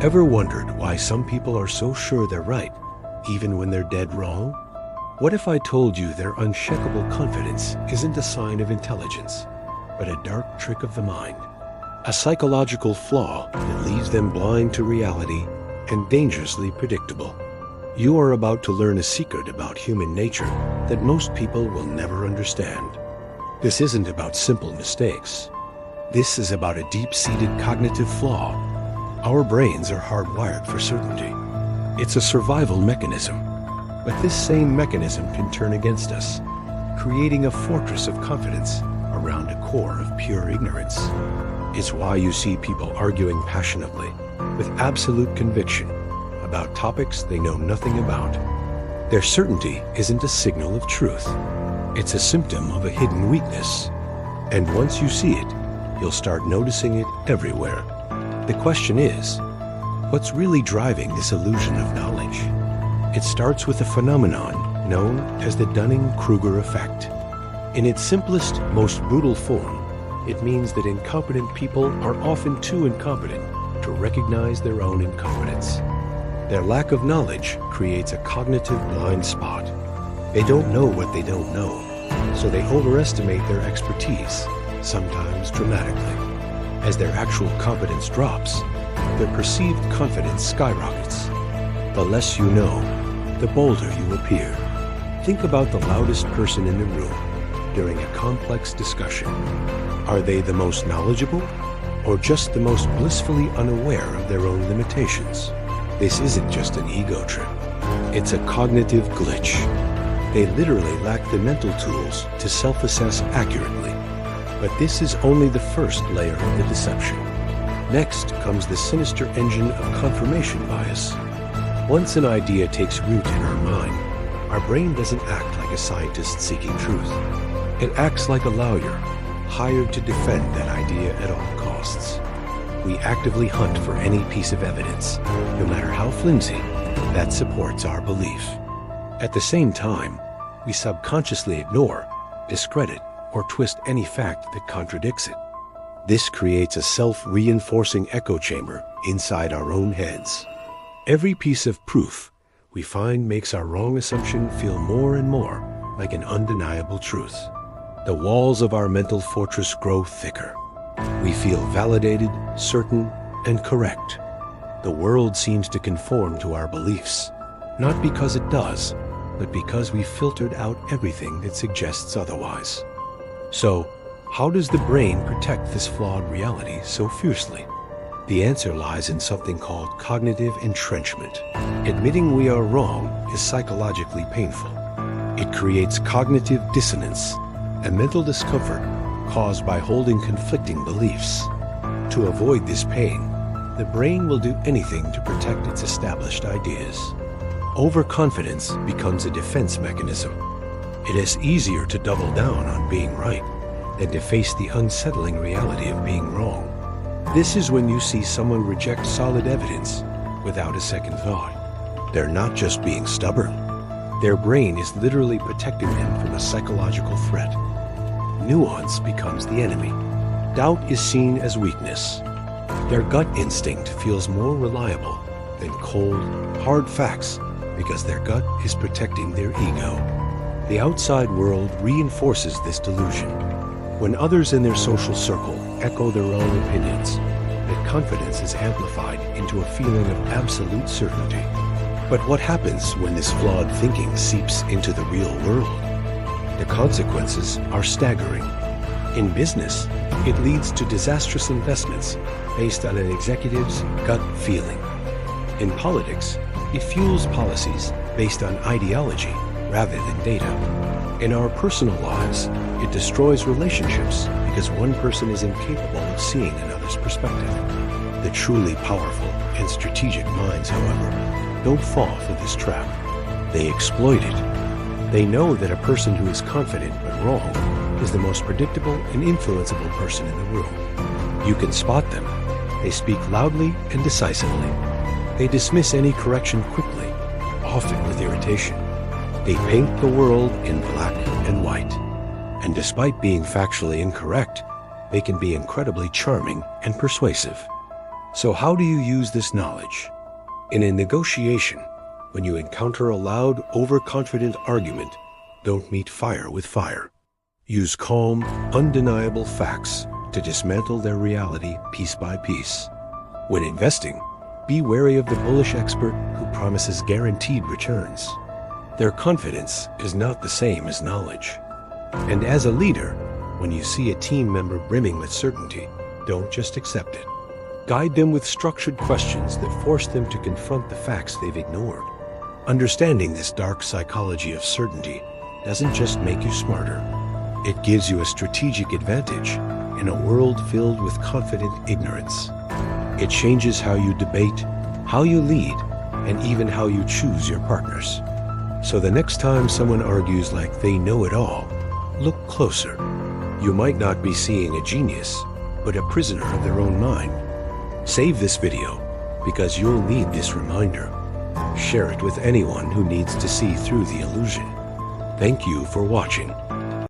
Ever wondered why some people are so sure they're right, even when they're dead wrong? What if I told you their unshakable confidence isn't a sign of intelligence, but a dark trick of the mind? A psychological flaw that leaves them blind to reality and dangerously predictable. You are about to learn a secret about human nature that most people will never understand. This isn't about simple mistakes. This is about a deep-seated cognitive flaw. Our brains are hardwired for certainty. It's a survival mechanism. But this same mechanism can turn against us, creating a fortress of confidence around a core of pure ignorance. It's why you see people arguing passionately, with absolute conviction, about topics they know nothing about. Their certainty isn't a signal of truth. It's a symptom of a hidden weakness. And once you see it, you'll start noticing it everywhere. The question is, what's really driving this illusion of knowledge? It starts with a phenomenon known as the Dunning-Kruger Effect. In its simplest, most brutal form, it means that incompetent people are often too incompetent to recognize their own incompetence. Their lack of knowledge creates a cognitive blind spot. They don't know what they don't know, so they overestimate their expertise, sometimes dramatically. As their actual competence drops, their perceived confidence skyrockets. The less you know, the bolder you appear. Think about the loudest person in the room during a complex discussion. Are they the most knowledgeable, or just the most blissfully unaware of their own limitations? This isn't just an ego trip. It's a cognitive glitch. They literally lack the mental tools to self-assess accurately. But this is only the first layer of the deception. Next comes the sinister engine of confirmation bias. Once an idea takes root in our mind, our brain doesn't act like a scientist seeking truth. It acts like a lawyer, hired to defend that idea at all costs. We actively hunt for any piece of evidence, no matter how flimsy, that supports our belief. At the same time, we subconsciously ignore, discredit, or twist any fact that contradicts it. This creates a self-reinforcing echo chamber inside our own heads. Every piece of proof we find makes our wrong assumption feel more and more like an undeniable truth. The walls of our mental fortress grow thicker. We feel validated, certain, and correct. The world seems to conform to our beliefs, not because it does, but because we filtered out everything that suggests otherwise. So, how does the brain protect this flawed reality so fiercely? The answer lies in something called cognitive entrenchment. Admitting we are wrong is psychologically painful. It creates cognitive dissonance, a mental discomfort caused by holding conflicting beliefs. To avoid this pain, the brain will do anything to protect its established ideas. Overconfidence becomes a defense mechanism. It is easier to double down on being right than to face the unsettling reality of being wrong. This is when you see someone reject solid evidence without a second thought. They're not just being stubborn. Their brain is literally protecting them from a psychological threat. Nuance becomes the enemy. Doubt is seen as weakness. Their gut instinct feels more reliable than cold, hard facts because their gut is protecting their ego. The outside world reinforces this delusion. When others in their social circle echo their own opinions, that confidence is amplified into a feeling of absolute certainty. But what happens when this flawed thinking seeps into the real world? The consequences are staggering. In business, it leads to disastrous investments based on an executive's gut feeling. In politics, it fuels policies based on ideology rather than data. In our personal lives, it destroys relationships because one person is incapable of seeing another's perspective. The truly powerful and strategic minds, however, don't fall for this trap. They exploit it. They know that a person who is confident but wrong is the most predictable and influenceable person in the room. You can spot them. They speak loudly and decisively. They dismiss any correction quickly, often with irritation. They paint the world in black and white. And despite being factually incorrect, they can be incredibly charming and persuasive. So how do you use this knowledge? In a negotiation, when you encounter a loud, overconfident argument, don't meet fire with fire. Use calm, undeniable facts to dismantle their reality piece by piece. When investing, be wary of the bullish expert who promises guaranteed returns. Their confidence is not the same as knowledge. And as a leader, when you see a team member brimming with certainty, don't just accept it. Guide them with structured questions that force them to confront the facts they've ignored. Understanding this dark psychology of certainty doesn't just make you smarter. It gives you a strategic advantage in a world filled with confident ignorance. It changes how you debate, how you lead, and even how you choose your partners. So the next time someone argues like they know it all, look closer. You might not be seeing a genius, but a prisoner of their own mind. Save this video, because you'll need this reminder. Share it with anyone who needs to see through the illusion. Thank you for watching.